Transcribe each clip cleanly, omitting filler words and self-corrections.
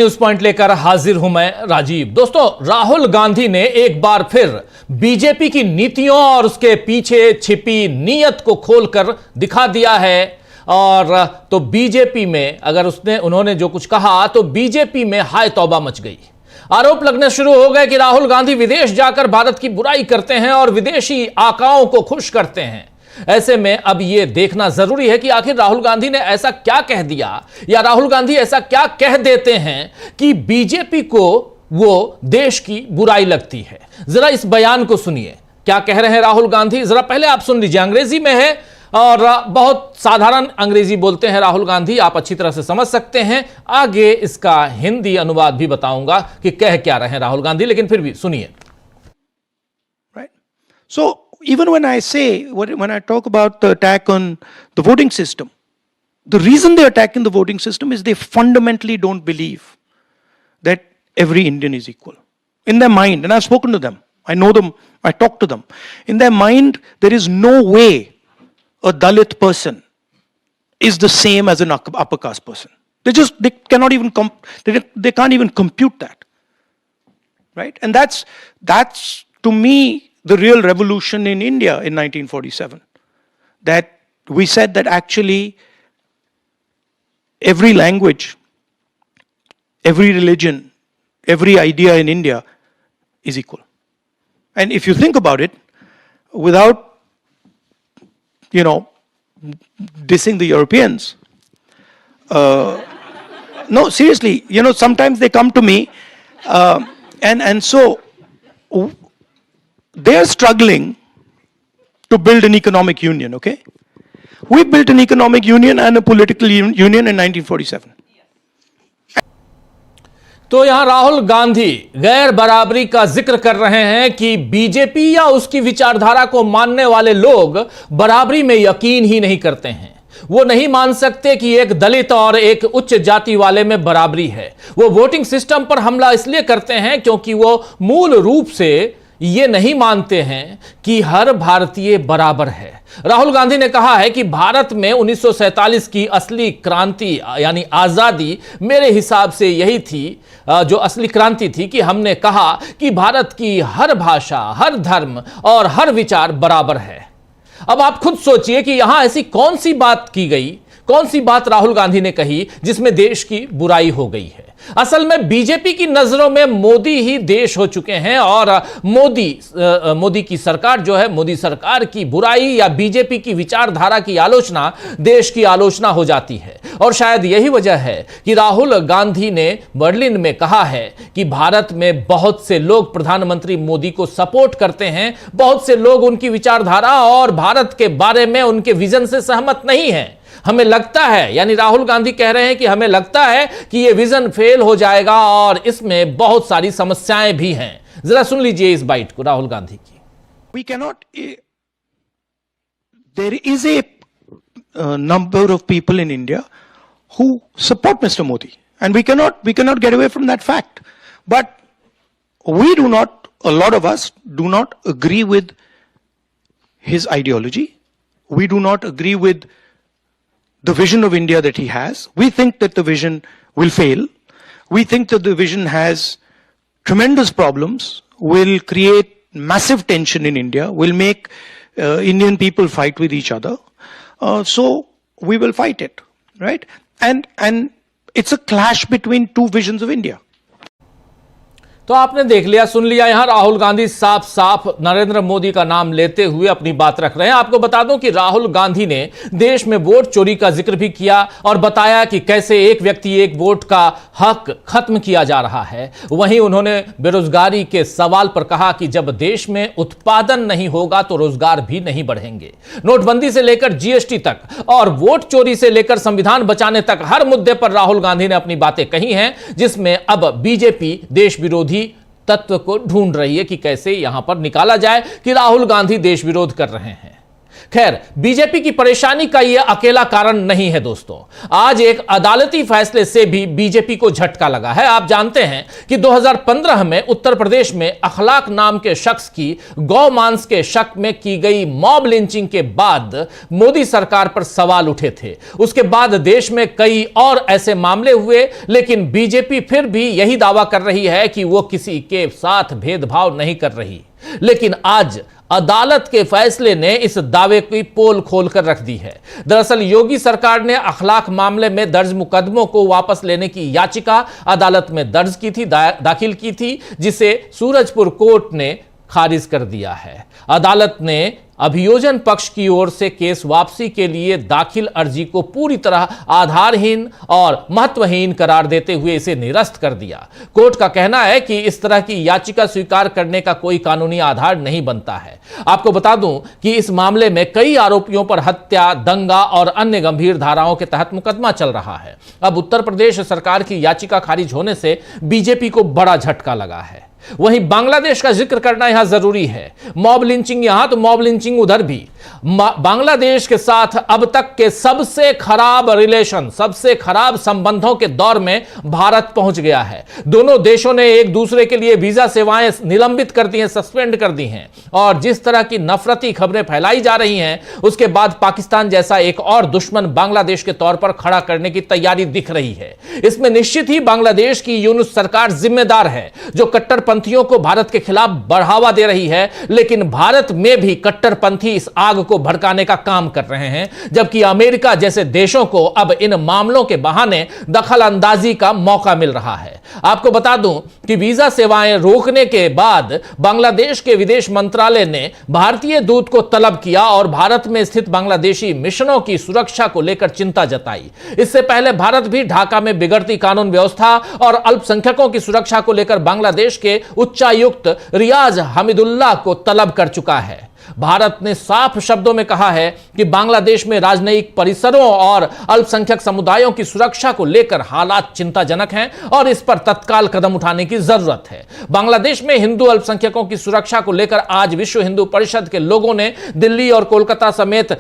News point लेकर हाजिर हूं मैं राजीव। दोस्तों, राहुल गांधी ने एक बार फिर बीजेपी की नीतियों और उसके पीछे छिपी नीयत को खोलकर दिखा दिया है। और तो बीजेपी में अगर उन्होंने जो कुछ कहा तो बीजेपी में हाय तौबा मच गई। आरोप लगने शुरू हो गए कि राहुल गांधी विदेश जाकर भारत की बुराई करते हैं और विदेशी आकाओं को खुश करते हैं। ऐसे में अब यह देखना जरूरी है कि आखिर राहुल गांधी ने ऐसा क्या कह दिया या राहुल गांधी ऐसा क्या कह देते हैं कि बीजेपी को वो देश की बुराई लगती है। जरा इस बयान को सुनिए, क्या कह रहे हैं राहुल गांधी। जरा पहले आप सुन लीजिए, अंग्रेजी में है और बहुत साधारण अंग्रेजी बोलते हैं राहुल गांधी, आप अच्छी तरह से समझ सकते हैं। आगे इसका हिंदी अनुवाद भी बताऊंगा कि कह क्या रहे हैं राहुल गांधी, लेकिन फिर भी सुनिए। Right, so even when I say, when I talk about the attack on the voting system, the reason they're attacking the voting system is they fundamentally don't believe that every Indian is equal. In their mind, and I've spoken to them, I know them, I talk to them. In their mind, there is no way a Dalit person is the same as an upper caste person. They cannot even, they can't even compute that. Right? And that's to me, the real revolution in India in 1947, that we said that actually every language, every religion, every idea in India is equal. And if you think about it, without, dissing the Europeans, no, seriously, sometimes they come to me, and so they're struggling to build an economic union, okay? We built an economic union and a political union in 1947. तो यहां राहुल गांधी गैर बराबरी का जिक्र कर रहे हैं कि बीजेपी या उसकी विचारधारा को मानने वाले लोग बराबरी में यकीन ही नहीं करते हैं। वो नहीं मान सकते कि एक दलित और एक उच्च जाति वाले में बराबरी है। वो वोटिंग सिस्टम पर हमला इसलिए करते हैं क्योंकि वो मूल रूप से ये नहीं मानते हैं कि हर भारतीय बराबर है। राहुल गांधी ने कहा है कि भारत में 1947 की असली क्रांति यानी आजादी मेरे हिसाब से यही थी, जो असली क्रांति थी कि हमने कहा कि भारत की हर भाषा, हर धर्म और हर विचार बराबर है। अब आप खुद सोचिए कि यहां ऐसी कौन सी बात की गई, कौन सी बात राहुल गांधी ने कही जिसमें देश की बुराई हो गई है। असल में बीजेपी की नजरों में मोदी ही देश हो चुके हैं और मोदी की सरकार जो है, मोदी सरकार की बुराई या बीजेपी की विचारधारा की आलोचना देश की आलोचना हो जाती है। और शायद यही वजह है कि राहुल गांधी ने बर्लिन में कहा है कि भारत में बहुत से लोग प्रधानमंत्री मोदी को सपोर्ट करते हैं, बहुत से लोग उनकी विचारधारा और भारत के बारे में उनके विजन से सहमत नहीं हैं। हमें लगता है, यानी राहुल गांधी कह रहे हैं कि हमें लगता है कि यह विजन फेल हो जाएगा और इसमें बहुत सारी समस्याएं भी हैं। जरा सुन लीजिए इस बाइट को राहुल गांधी की। We cannot, there is a number of people in India who support Mr. Modi, and we cannot get away from that fact. But we do not, a lot of us do not agree with his ideology. We do not agree with the vision of India that he has. We think that the vision will fail. We think that the vision has tremendous problems, will create massive tension in India, will make Indian people fight with each other. So we will fight it, right? And it's a clash between two visions of India. तो आपने देख लिया, सुन लिया, यहां राहुल गांधी साफ साफ नरेंद्र मोदी का नाम लेते हुए अपनी बात रख रहे हैं। आपको बता दूं कि राहुल गांधी ने देश में वोट चोरी का जिक्र भी किया और बताया कि कैसे एक व्यक्ति एक वोट का हक खत्म किया जा रहा है। वहीं उन्होंने बेरोजगारी के सवाल पर कहा कि जब देश में उत्पादन नहीं होगा तो रोजगार भी नहीं बढ़ेंगे। नोटबंदी से लेकर जीएसटी तक और वोट चोरी से लेकर संविधान बचाने तक हर मुद्दे पर राहुल गांधी ने अपनी बातें कही हैं, जिसमें अब बीजेपी देश विरोधी तत्व को ढूंढ रही है कि कैसे यहां पर निकाला जाए कि राहुल गांधी देश विरोध कर रहे हैं। खैर, बीजेपी की परेशानी का यह अकेला कारण नहीं है दोस्तों। आज एक अदालती फैसले से भी बीजेपी को झटका लगा है। आप जानते हैं कि 2015 में उत्तर प्रदेश में अखलाक नाम के शख्स की गौ मांस के शक में की गई मॉब लिंचिंग के बाद मोदी सरकार पर सवाल उठे थे। उसके बाद देश में कई और ऐसे मामले हुए, लेकिन बीजेपी फिर भी यही दावा कर रही है कि वो किसी के साथ भेदभाव नहीं कर रही। लेकिन आज अदालत के फैसले ने इस दावे की पोल खोलकर रख दी है। दरअसल योगी सरकार ने अखलाक मामले में दर्ज मुकदमों को वापस लेने की याचिका अदालत में दर्ज की थी, दाखिल की थी, जिसे सूरजपुर कोर्ट ने खारिज कर दिया है। अदालत ने अभियोजन पक्ष की ओर से केस वापसी के लिए दाखिल अर्जी को पूरी तरह आधारहीन और महत्वहीन करार देते हुए इसे निरस्त कर दिया। कोर्ट का कहना है कि इस तरह की याचिका स्वीकार करने का कोई कानूनी आधार नहीं बनता है। आपको बता दूं कि इस मामले में कई आरोपियों पर हत्या, दंगा और अन्य गंभीर धाराओं के तहत मुकदमा चल रहा है। अब उत्तर प्रदेश सरकार की याचिका खारिज होने से बीजेपी को बड़ा झटका लगा है। वहीं बांग्लादेश का जिक्र करना यहां जरूरी है। मॉब लिंचिंग यहां तो मॉब लिंचिंग उधर भी। बांग्लादेश के साथ अब तक के सबसे खराब रिलेशन, सबसे खराब संबंधों के दौर में भारत पहुंच गया है। दोनों देशों ने एक दूसरे के लिए वीजा सेवाएं निलंबित कर दी हैं, सस्पेंड कर दी हैं। और जिस तरह की नफरती खबरें फैलाई जा रही हैं, उसके बाद पाकिस्तान जैसा एक और दुश्मन बांग्लादेश के तौर पर खड़ा करने की तैयारी दिख रही है। इसमें निश्चित ही बांग्लादेश की यूनुस सरकार जिम्मेदार है, जो कट्टरपंथियों को भारत के खिलाफ बढ़ावा दे रही है। लेकिन भारत में भी कट्टरपंथी इस आग को भड़काने का काम कर रहे हैं, जबकि अमेरिका जैसे देशों को अब इन मामलों के बहाने दखल अंदाजी का मौका मिल रहा है। आपको बता दूं कि वीजा सेवाएं रोकने के बाद बांग्लादेश के विदेश मंत्रालय ने भारतीय दूत को तलब किया और भारत में स्थित बांग्लादेशी मिशनों की सुरक्षा को लेकर चिंता जताई। इससे पहले भारत भी ढाका में बिगड़ती कानून व्यवस्था और अल्पसंख्यकों की सुरक्षा को लेकर बांग्लादेश के उच्चायुक्त रियाज हमीदुल्लाह को तलब कर चुका है। भारत ने साफ शब्दों में कहा है कि बांग्लादेश में राजनयिक परिसरों और अल्पसंख्यक समुदायों की सुरक्षा को लेकर हालात चिंताजनक हैं और इस पर तत्काल कदम उठाने की जरूरत है। बांग्लादेश में हिंदू अल्पसंख्यकों की सुरक्षा को लेकर आज विश्व हिंदू परिषद के लोगों ने दिल्ली और कोलकाता समेत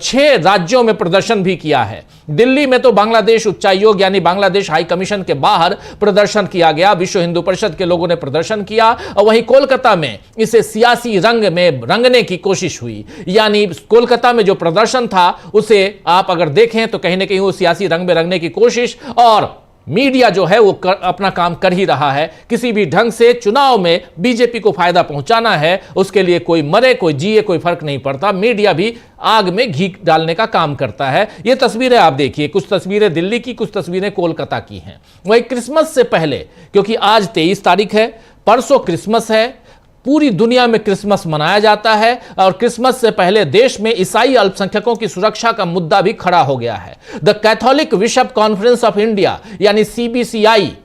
6 राज्यों में प्रदर्शन भी किया है। दिल्ली में तो बांग्लादेश उच्चायोग यानी बांग्लादेश हाई कमीशन के बाहर प्रदर्शन किया गया, विश्व हिंदू परिषद के लोगों ने प्रदर्शन किया। और वहीं कोलकाता में इसे सियासी रंग में रंगने की कोशिश हुई, यानी कोलकाता में जो प्रदर्शन था उसे आप अगर देखें तो कहीं ना कहीं वो सियासी रंग में रंगने की कोशिश, और मीडिया जो है वो अपना काम कर ही रहा है। किसी भी ढंग से चुनाव में बीजेपी को फायदा पहुंचाना है, उसके लिए कोई मरे कोई जिए कोई फर्क नहीं पड़ता। मीडिया भी आग में घी डालने का काम करता है। ये तस्वीरें आप देखिए, कुछ तस्वीरें दिल्ली की, कुछ तस्वीरें कोलकाता की हैं। वही क्रिसमस से पहले, क्योंकि आज 23 तारीख है, परसों क्रिसमस है, पूरी दुनिया में क्रिसमस मनाया जाता है और क्रिसमस से पहले देश में ईसाई अल्पसंख्यकों की सुरक्षा का मुद्दा भी खड़ा हो गया है। The Catholic Bishop Conference of India यानी CBCI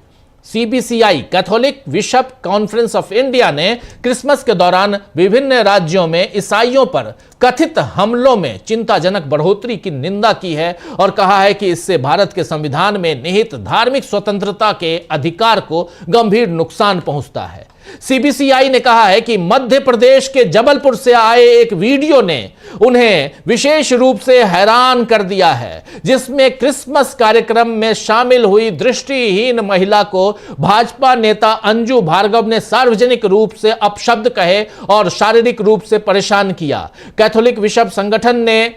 Catholic Bishop Conference of India ने क्रिसमस के दौरान विभिन्न राज्यों में ईसाइयों पर कथित हमलों में चिंताजनक बढ़ोतरी की निंदा की है और कहा है कि इससे भारत के संविधान में निहित धार्मिक स्वतंत्रता के अधिकार को गंभीर नुकसान पहुंचता है। सीबीसीआई ने कहा है कि मध्य प्रदेश के जबलपुर से आए एक वीडियो ने उन्हें विशेष रूप से हैरान कर दिया है, जिसमें क्रिसमस कार्यक्रम में शामिल हुई दृष्टिहीन महिला को भाजपा नेता अंजू भार्गव ने सार्वजनिक रूप से अपशब्द कहे और शारीरिक रूप से परेशान किया। कैथोलिक बिशप संगठन ने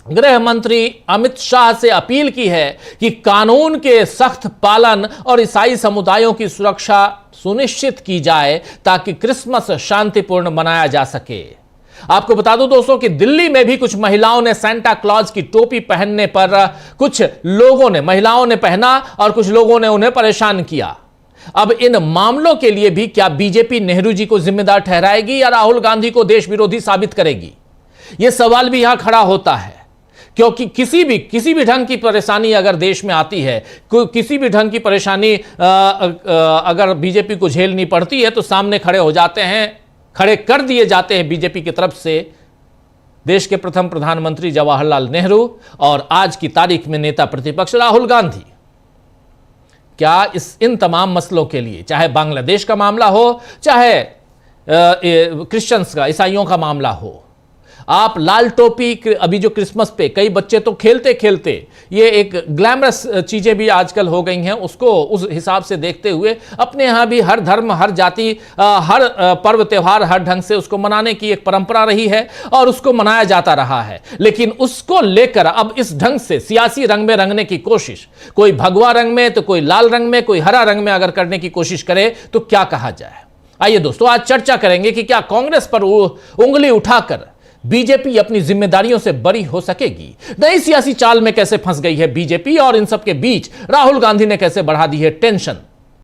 गृह मंत्री अमित शाह से अपील की है कि कानून के सख्त पालन और ईसाई समुदायों की सुरक्षा सुनिश्चित की जाए ताकि क्रिसमस शांतिपूर्ण मनाया जा सके। आपको बता दूं दोस्तों कि दिल्ली में भी कुछ महिलाओं ने सेंटा क्लॉज की टोपी पहनने पर कुछ लोगों ने, महिलाओं ने पहना और कुछ लोगों ने उन्हें परेशान किया। अब इन मामलों के लिए भी क्या बीजेपी नेहरू जी को जिम्मेदार ठहराएगी या राहुल गांधी को देश विरोधी साबित करेगी? यह सवाल भी यहां खड़ा होता है, क्योंकि किसी भी ढंग की परेशानी अगर देश में आती है, किसी भी ढंग की परेशानी अगर बीजेपी को झेलनी पड़ती है तो सामने खड़े हो जाते हैं, खड़े कर दिए जाते हैं बीजेपी की तरफ से देश के प्रथम प्रधानमंत्री जवाहरलाल नेहरू और आज की तारीख में नेता प्रतिपक्ष राहुल गांधी। क्या इन तमाम मसलों के लिए, चाहे बांग्लादेश का मामला हो, चाहे क्रिश्चियंस का, ईसाइयों का मामला हो, आप लाल टोपी, अभी जो क्रिसमस पे कई बच्चे तो खेलते खेलते, ये एक ग्लैमरस चीजें भी आजकल हो गई हैं, उसको उस हिसाब से देखते हुए अपने यहां भी हर धर्म, हर जाति, हर पर्व त्योहार हर ढंग से उसको मनाने की एक परंपरा रही है और उसको मनाया जाता रहा है। लेकिन उसको लेकर अब इस ढंग से सियासी रंग में रंगने की कोशिश, कोई भगवा रंग में तो कोई लाल रंग में, कोई हरा रंग में अगर करने की कोशिश करे तो क्या कहा जाए। आइए दोस्तों, आज चर्चा करेंगे कि क्या कांग्रेस पर उंगली उठाकर बीजेपी अपनी जिम्मेदारियों से बरी हो सकेगी। नई सियासी चाल में कैसे फंस गई है बीजेपी और इन सब के बीच राहुल गांधी ने कैसे बढ़ा दी है टेंशन।